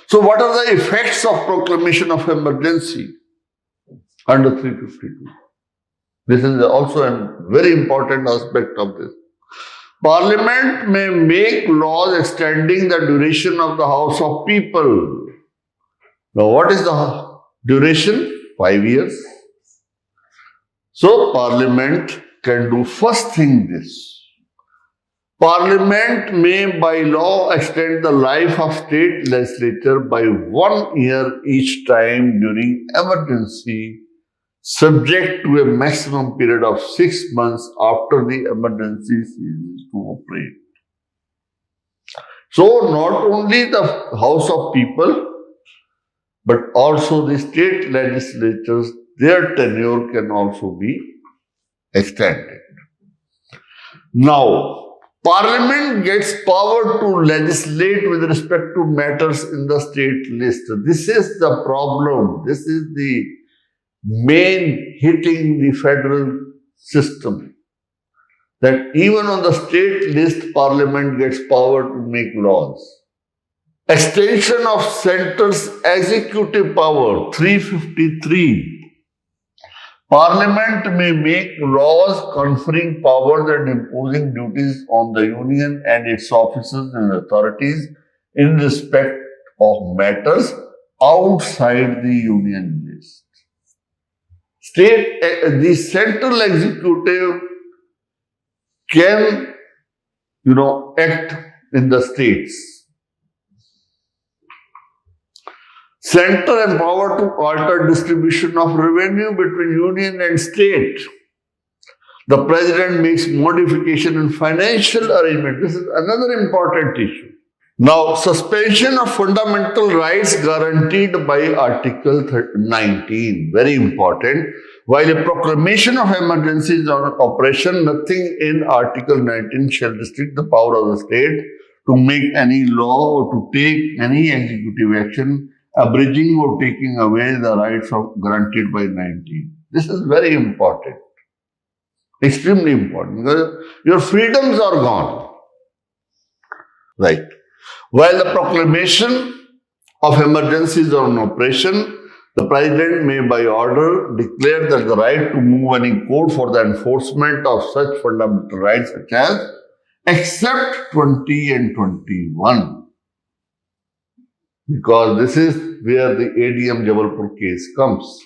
So what are the effects of Proclamation of Emergency under 352? This is also a very important aspect of this. Parliament may make laws extending the duration of the House of People. Now, what is the duration? 5 years. So, Parliament can do first thing this. Parliament may by law extend the life of state legislature by 1 year each time during emergency, subject to a maximum period of 6 months after the emergency ceases to operate. So, not only the House of People, but also the state legislatures, their tenure can also be extended. Now, Parliament gets power to legislate with respect to matters in the state list. This is the problem. This is the main hitting the federal system. That even on the state list, Parliament gets power to make laws. Extension of centre's executive power, 353. Parliament may make laws conferring powers and imposing duties on the Union and its officers and authorities in respect of matters outside the Union list. The central executive can, act in the states. Center empowered to alter distribution of revenue between union and state. The president makes modification in financial arrangement. This is another important issue. Now, suspension of fundamental rights guaranteed by Article 19, very important. While a proclamation of emergency is on operation, nothing in Article 19 shall restrict the power of the state to make any law or to take any executive action abridging or taking away the rights granted by 19. This is very important, extremely important, because your freedoms are gone. Right. While the proclamation of emergency is on operation, the President may by order declare that the right to move any court for the enforcement of such fundamental rights such as except 20 and 21. Because this is where the ADM Jabalpur case comes.